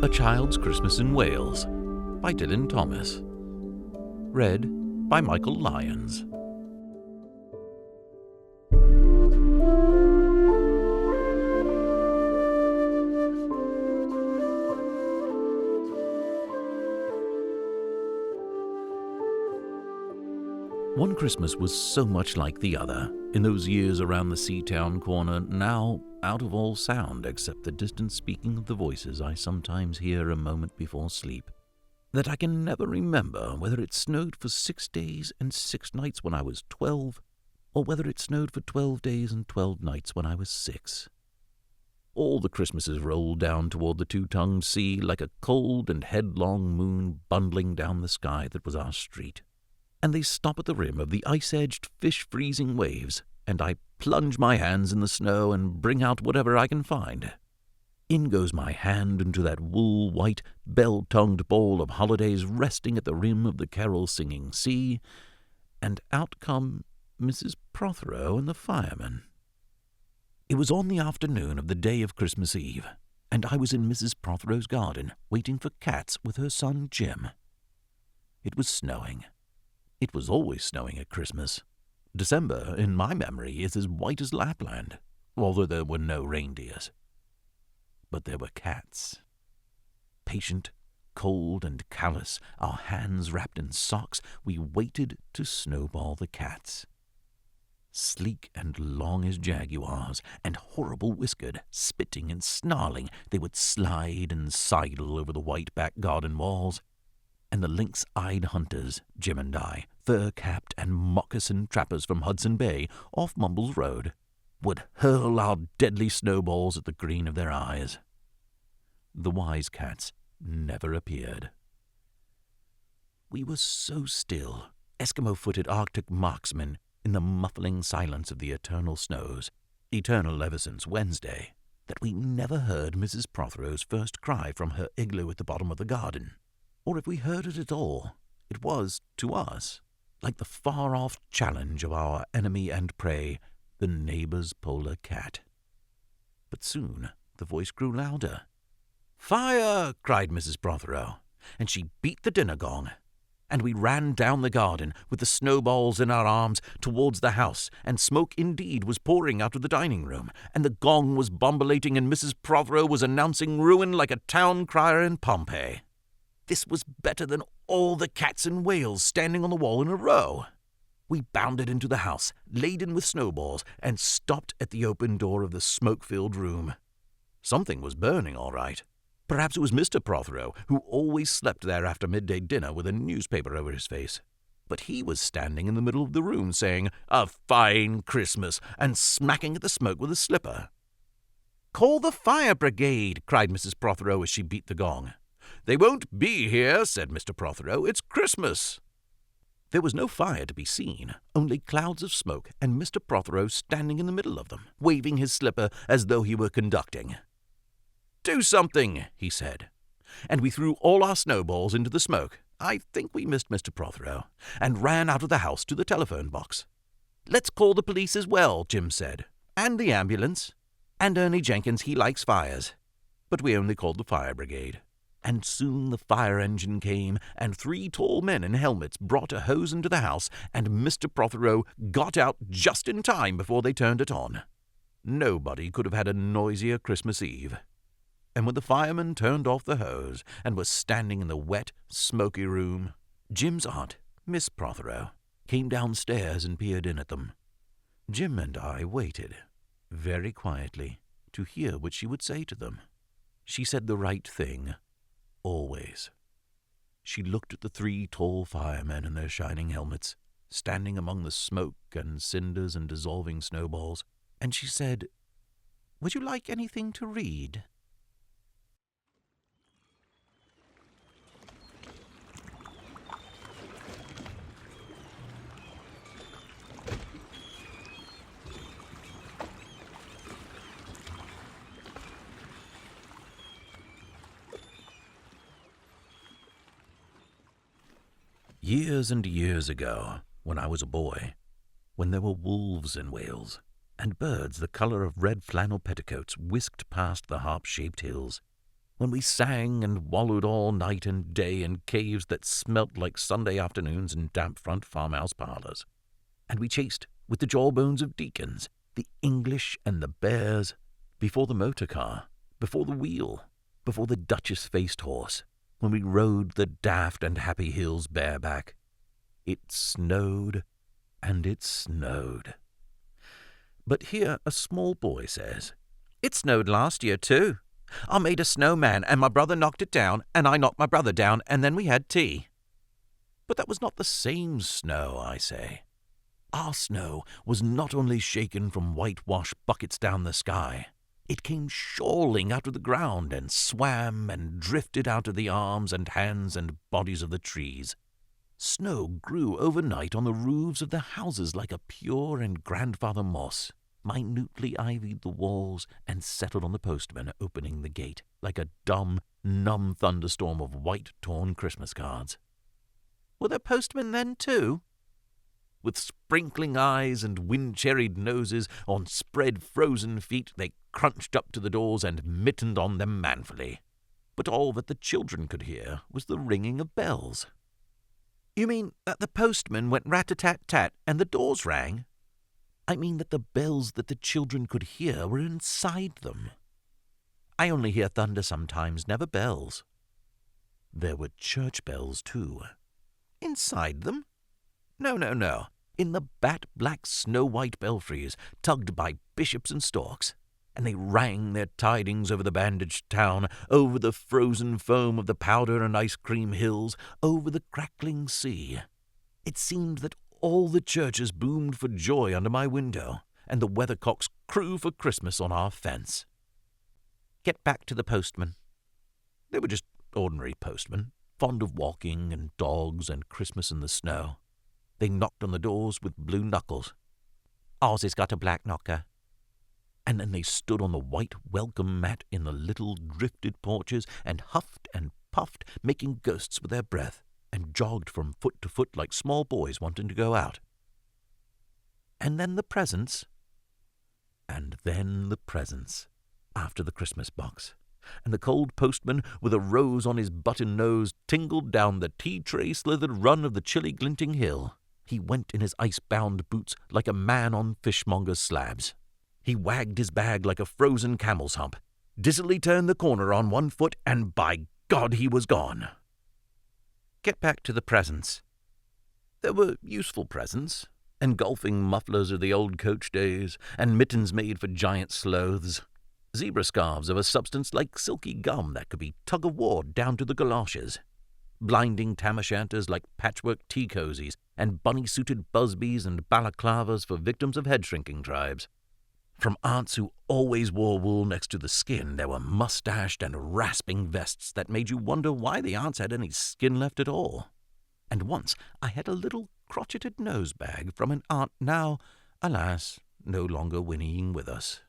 A Child's Christmas in Wales by Dylan Thomas. Read by Michael Lyons. One Christmas was so much like the other, in those years around the Seatown corner, now out of all sound except the distant speaking of the voices I sometimes hear a moment before sleep, that I can never remember whether it snowed for 6 days and 6 nights when I was 12, or whether it snowed for 12 days and 12 nights when I was 6. All the Christmases rolled down toward the two-tongued sea like a cold and headlong moon bundling down the sky that was our street. And they stop at the rim of the ice-edged, fish-freezing waves, and I plunge my hands in the snow and bring out whatever I can find. In goes my hand into that wool-white, bell-tongued bowl of holidays resting at the rim of the carol-singing sea, and out come Mrs. Prothero and the fireman. It was on the afternoon of the day of Christmas Eve, and I was in Mrs. Prothero's garden, waiting for cats with her son Jim. It was snowing. It was always snowing at Christmas. December, in my memory, is as white as Lapland, although there were no reindeers. But there were cats. Patient, cold, and callous, our hands wrapped in socks, we waited to snowball the cats. Sleek and long as jaguars, and horrible-whiskered, spitting and snarling, they would slide and sidle over the white back garden walls, and the lynx-eyed hunters, Jim and I, fur-capped and moccasin trappers from Hudson Bay, off Mumbles Road, would hurl our deadly snowballs at the green of their eyes. The wise cats never appeared. We were so still, Eskimo-footed Arctic marksmen, in the muffling silence of the eternal snows, eternal ever since Wednesday, that we never heard Mrs. Prothero's first cry from her igloo at the bottom of the garden. Or if we heard it at all, it was, to us, like the far-off challenge of our enemy and prey, the neighbor's polar cat. But soon the voice grew louder. "Fire!" cried Mrs. Prothero, and she beat the dinner gong, and we ran down the garden with the snowballs in our arms towards the house, and smoke indeed was pouring out of the dining room, and the gong was bombulating, and Mrs. Prothero was announcing ruin like a town crier in Pompeii. This was better than all the cats in Wales standing on the wall in a row. We bounded into the house, laden with snowballs, and stopped at the open door of the smoke-filled room. Something was burning, all right. Perhaps it was Mr. Prothero, who always slept there after midday dinner with a newspaper over his face. But he was standing in the middle of the room saying, "A fine Christmas," and smacking at the smoke with a slipper. "Call the fire brigade," cried Mrs. Prothero as she beat the gong. "They won't be here," said Mr. Prothero. "It's Christmas." There was no fire to be seen, only clouds of smoke, and Mr. Prothero standing in the middle of them, waving his slipper as though he were conducting. "Do something," he said, and we threw all our snowballs into the smoke. I think we missed Mr. Prothero, and ran out of the house to the telephone box. "Let's call the police as well," Jim said, "and the ambulance. And Ernie Jenkins, he likes fires." But we only called the fire brigade. And soon the fire engine came, and 3 tall men in helmets brought a hose into the house, and Mr. Prothero got out just in time before they turned it on. Nobody could have had a noisier Christmas Eve. And when the firemen turned off the hose and were standing in the wet, smoky room, Jim's aunt, Miss Prothero, came downstairs and peered in at them. Jim and I waited, very quietly, to hear what she would say to them. She said the right thing. Always. She looked at the 3 tall firemen in their shining helmets, standing among the smoke and cinders and dissolving snowballs, and she said, "Would you like anything to read?" Years and years ago, when I was a boy, when there were wolves in Wales, and birds the colour of red flannel petticoats whisked past the harp-shaped hills, when we sang and wallowed all night and day in caves that smelt like Sunday afternoons in damp front farmhouse parlours. And we chased with the jawbones of deacons, the English and the bears, before the motor car, before the wheel, before the duchess-faced horse, when we rode the daft and happy hills bareback. It snowed, and it snowed. But here a small boy says, "It snowed last year, too. I made a snowman, and my brother knocked it down, and I knocked my brother down, and then we had tea." But that was not the same snow, I say. Our snow was not only shaken from whitewash buckets down the sky. It came shawling out of the ground and swam and drifted out of the arms and hands and bodies of the trees. Snow grew overnight on the roofs of the houses like a pure and grandfather moss, minutely ivied the walls, and settled on the postman opening the gate like a dumb, numb thunderstorm of white, torn Christmas cards. Were there postmen then, too? With sprinkling eyes and wind-cherried noses, on spread frozen feet, they crunched up to the doors and mittened on them manfully. But all that the children could hear was the ringing of bells. "You mean that the postman went rat-a-tat-tat and the doors rang?" "I mean that the bells that the children could hear were inside them. I only hear thunder sometimes, never bells." There were church bells, too. "Inside them?" No. In the bat-black snow-white belfries, tugged by bishops and storks. And they rang their tidings over the bandaged town, over the frozen foam of the powder and ice cream hills, over the crackling sea. It seemed that all the churches boomed for joy under my window, and the weathercocks crew for Christmas on our fence. Get back to the postmen. They were just ordinary postmen, fond of walking and dogs and Christmas in the snow. They knocked on the doors with blue knuckles. "Ours has got a black knocker." And then they stood on the white welcome mat in the little drifted porches and huffed and puffed, making ghosts with their breath, and jogged from foot to foot like small boys wanting to go out. And then the presents. And then the presents, after the Christmas box. And the cold postman, with a rose on his button nose, tingled down the tea-tray-slithered run of the chilly glinting hill. He went in his ice-bound boots like a man on fishmonger's slabs. He wagged his bag like a frozen camel's hump, dizzily turned the corner on one foot, and by God he was gone. Get back to the presents. There were useful presents, engulfing mufflers of the old coach days, and mittens made for giant sloths, zebra scarves of a substance like silky gum that could be tug-of-war down to the galoshes, blinding tam-o'-shanters like patchwork tea-cozies, and bunny-suited busbies and balaclavas for victims of head-shrinking tribes. From aunts who always wore wool next to the skin, there were mustached and rasping vests that made you wonder why the aunts had any skin left at all. And once I had a little crotcheted nose-bag from an aunt now, alas, no longer whinnying with us.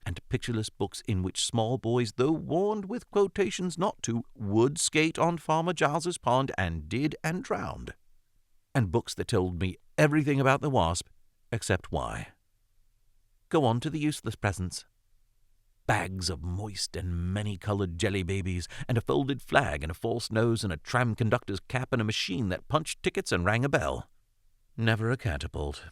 And pictureless books in which small boys, though warned with quotations not to, would skate on Farmer Giles's pond and did and drowned. And books that told me everything about the wasp, except why. Go on to the useless presents. Bags of moist and many-coloured jelly babies, and a folded flag and a false nose and a tram conductor's cap and a machine that punched tickets and rang a bell. Never a catapult.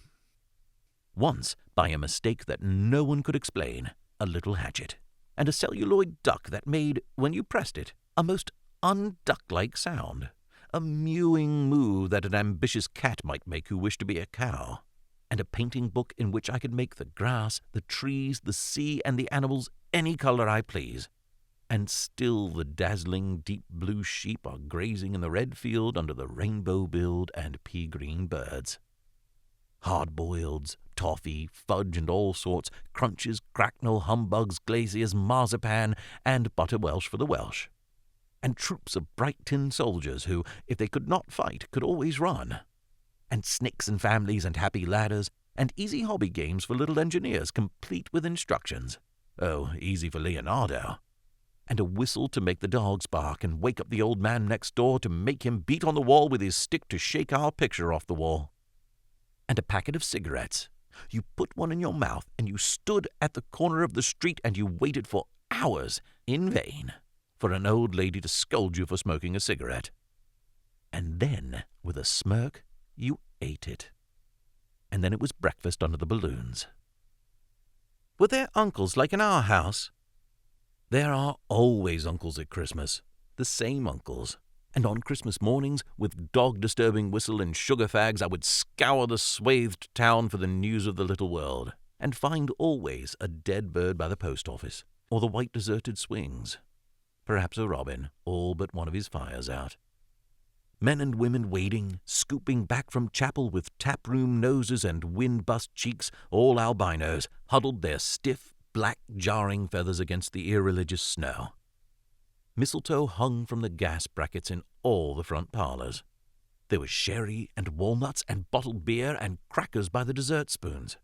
Once, by a mistake that no one could explain, a little hatchet, and a celluloid duck that made, when you pressed it, a most unduck-like sound, a mewing moo that an ambitious cat might make who wished to be a cow, and a painting book in which I could make the grass, the trees, the sea, and the animals any colour I please. And still the dazzling deep blue sheep are grazing in the red field under the rainbow-billed and pea-green birds. Hard-boileds, toffee, fudge, and all sorts, crunches, cracknel, humbugs, glaziers, marzipan, and butter Welsh for the Welsh. And troops of bright tin soldiers who, if they could not fight, could always run. And snakes and families and happy ladders, and easy hobby games for little engineers, complete with instructions. Oh, easy for Leonardo. And a whistle to make the dogs bark and wake up the old man next door to make him beat on the wall with his stick to shake our picture off the wall. And a packet of cigarettes. You put one in your mouth and you stood at the corner of the street and you waited for hours, in vain, for an old lady to scold you for smoking a cigarette. And then, with a smirk, you ate it. And then it was breakfast under the balloons. Were there uncles like in our house? There are always uncles at Christmas, the same uncles. And on Christmas mornings, with dog-disturbing whistle and sugar fags, I would scour the swathed town for the news of the little world, and find always a dead bird by the post office, or the white deserted swings. Perhaps a robin, all but one of his fires out. Men and women wading, scooping back from chapel with taproom noses and wind-bust cheeks, all albinos, huddled their stiff, black, jarring feathers against the irreligious snow. Mistletoe hung from the gas brackets in all the front parlours. There was sherry and walnuts and bottled beer and crackers by the dessert spoons.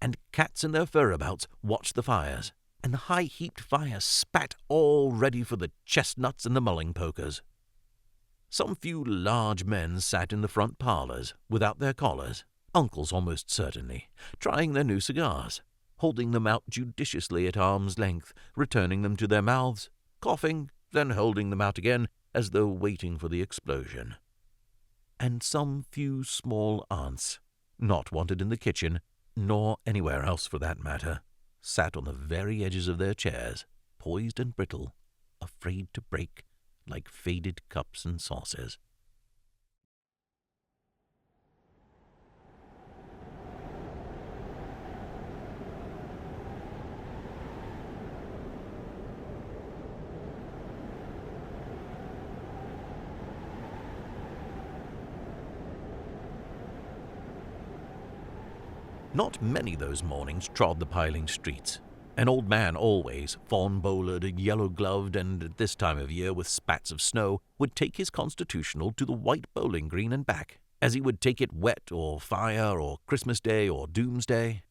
And cats in their furabouts watched the fires, and the high-heaped fire spat all ready for the chestnuts and the mulling pokers. Some few large men sat in the front parlours, without their collars, uncles almost certainly, trying their new cigars, holding them out judiciously at arm's length, returning them to their mouths, coughing, then holding them out again, as though waiting for the explosion. And some few small aunts, not wanted in the kitchen, nor anywhere else for that matter, sat on the very edges of their chairs, poised and brittle, afraid to break, like faded cups and saucers. Not many those mornings trod the piling streets. An old man always, fawn-bowlered, yellow-gloved, and at this time of year with spats of snow, would take his constitutional to the white bowling green and back, as he would take it wet or fire or Christmas Day or Doomsday.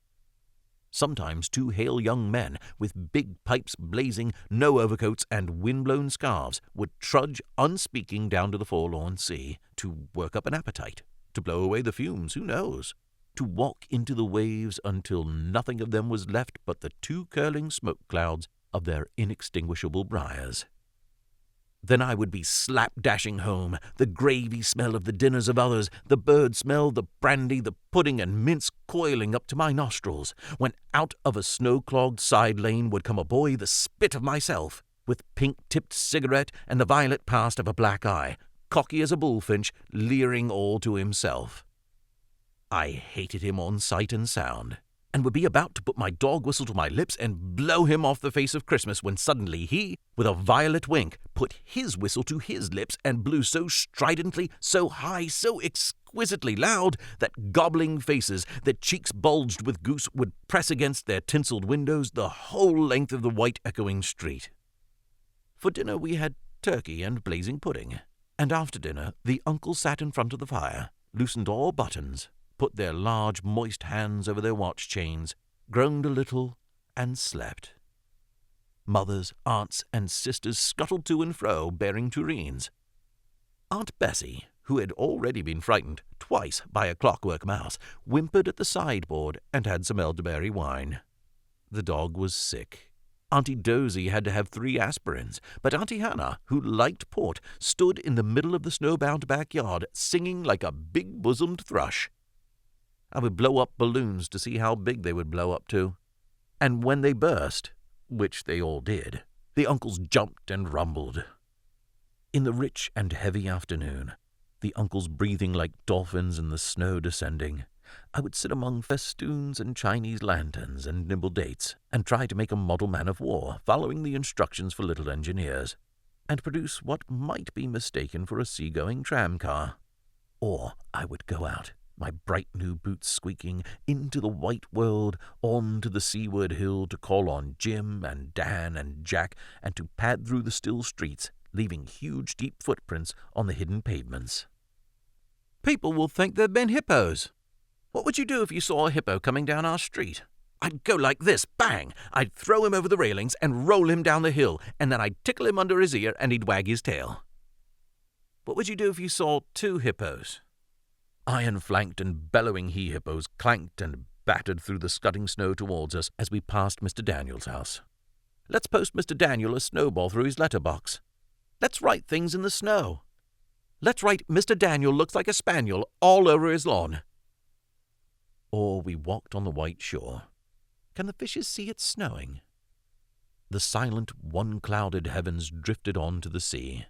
Sometimes 2 hale young men, with big pipes blazing, no overcoats, and wind-blown scarves, would trudge unspeaking down to the forlorn sea, to work up an appetite, to blow away the fumes, who knows? To walk into the waves until nothing of them was left but the 2 curling smoke clouds of their inextinguishable briars. Then I would be slap-dashing home, the gravy smell of the dinners of others, the bird smell, the brandy, the pudding and mince coiling up to my nostrils, when out of a snow-clogged side lane would come a boy the spit of myself, with pink-tipped cigarette and the violet past of a black eye, cocky as a bullfinch, leering all to himself. I hated him on sight and sound, and would be about to put my dog whistle to my lips and blow him off the face of Christmas when suddenly he, with a violet wink, put his whistle to his lips and blew so stridently, so high, so exquisitely loud, that gobbling faces, their cheeks bulged with goose, would press against their tinselled windows the whole length of the white echoing street. For dinner we had turkey and blazing pudding, and after dinner the uncles sat in front of the fire, loosened all buttons, put their large, moist hands over their watch chains, groaned a little, and slept. Mothers, aunts, and sisters scuttled to and fro, bearing tureens. Aunt Bessie, who had already been frightened twice by a clockwork mouse, whimpered at the sideboard and had some elderberry wine. The dog was sick. Auntie Dozy had to have 3 aspirins, but Auntie Hannah, who liked port, stood in the middle of the snowbound backyard, singing like a big-bosomed thrush. I would blow up balloons to see how big they would blow up to. And when they burst, which they all did, the uncles jumped and rumbled. In the rich and heavy afternoon, the uncles breathing like dolphins and the snow descending, I would sit among festoons and Chinese lanterns and nimble dates, and try to make a model man of war, following the instructions for little engineers, and produce what might be mistaken for a sea-going tram-car. Or I would go out, my bright new boots squeaking, into the white world, on to the seaward hill to call on Jim and Dan and Jack, and to pad through the still streets, leaving huge deep footprints on the hidden pavements. People will think they've been hippos. What would you do if you saw a hippo coming down our street? I'd go like this, bang! I'd throw him over the railings and roll him down the hill, and then I'd tickle him under his ear and he'd wag his tail. What would you do if you saw 2 hippos? Iron-flanked and bellowing he-hippos clanked and battered through the scudding snow towards us as we passed Mr. Daniel's house. Let's post Mr. Daniel a snowball through his letterbox. Let's write things in the snow. Let's write Mr. Daniel looks like a spaniel all over his lawn. Or we walked on the white shore. Can the fishes see it snowing? The silent, one-clouded heavens drifted on to the sea.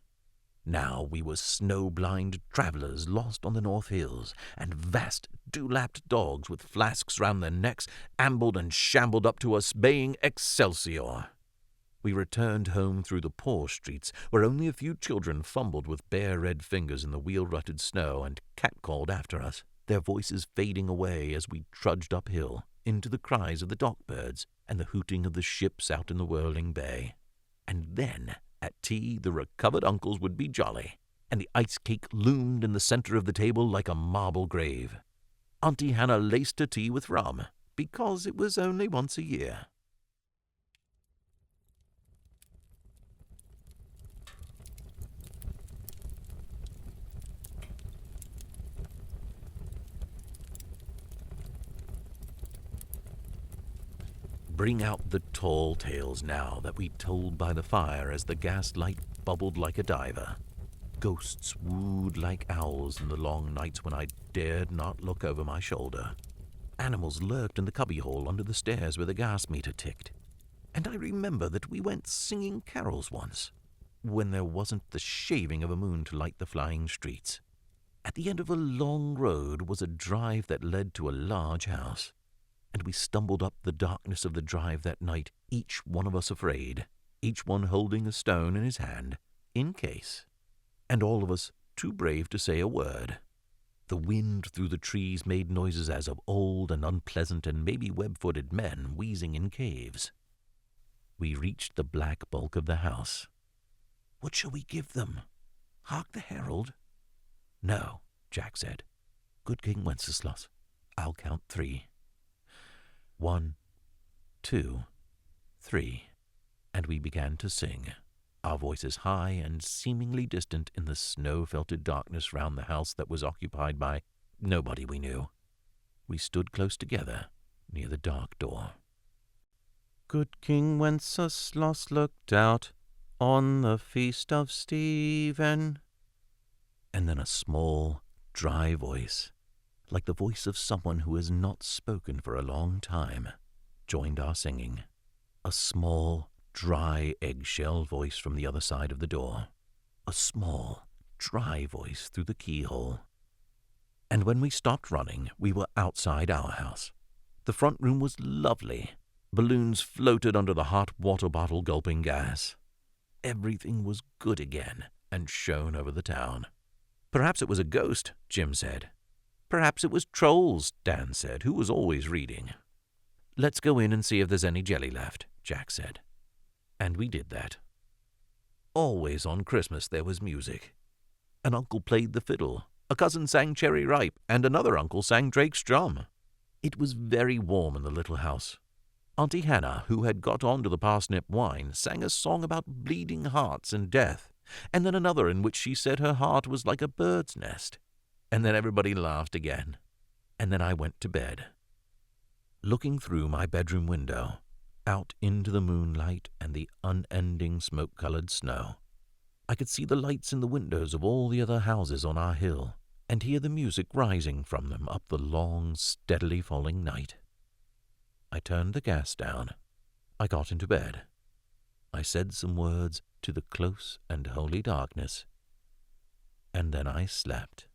Now we were snow-blind travellers lost on the North Hills, and vast, dew-lapped dogs with flasks round their necks ambled and shambled up to us, baying Excelsior. We returned home through the poor streets, where only a few children fumbled with bare red fingers in the wheel-rutted snow and catcalled after us, their voices fading away as we trudged uphill into the cries of the dock-birds and the hooting of the ships out in the whirling bay. And then, at tea, the recovered uncles would be jolly, and the ice cake loomed in the center of the table like a marble grave. Auntie Hannah laced her tea with rum, because it was only once a year. Bring out the tall tales now that we told by the fire as the gaslight bubbled like a diver. Ghosts wooed like owls in the long nights when I dared not look over my shoulder. Animals lurked in the cubbyhole under the stairs where the gas meter ticked. And I remember that we went singing carols once, when there wasn't the shaving of a moon to light the flying streets. At the end of a long road was a drive that led to a large house. And we stumbled up the darkness of the drive that night, each one of us afraid, each one holding a stone in his hand, in case, and all of us too brave to say a word. The wind through the trees made noises as of old and unpleasant and maybe web-footed men wheezing in caves. We reached the black bulk of the house. What shall we give them? Hark the herald? No, Jack said. Good King Wenceslas, I'll count 3. 1, 2, 3, and we began to sing, our voices high and seemingly distant in the snow-felted darkness round the house that was occupied by nobody we knew. We stood close together near the dark door. Good King Wenceslas looked out on the feast of Stephen. And then a small, dry voice, like the voice of someone who has not spoken for a long time, joined our singing. A small, dry eggshell voice from the other side of the door. A small, dry voice through the keyhole. And when we stopped running, we were outside our house. The front room was lovely. Balloons floated under the hot water bottle gulping gas. Everything was good again and shone over the town. Perhaps it was a ghost, Jim said. Perhaps it was trolls, Dan said, who was always reading. Let's go in and see if there's any jelly left, Jack said. And we did that. Always on Christmas there was music. An uncle played the fiddle, a cousin sang Cherry Ripe, and another uncle sang Drake's Drum. It was very warm in the little house. Auntie Hannah, who had got on to the parsnip wine, sang a song about bleeding hearts and death, and then another in which she said her heart was like a bird's nest. And then everybody laughed again. And then I went to bed. Looking through my bedroom window, out into the moonlight and the unending smoke-colored snow, I could see the lights in the windows of all the other houses on our hill, and hear the music rising from them up the long, steadily falling night. I turned the gas down. I got into bed. I said some words to the close and holy darkness, and then I slept.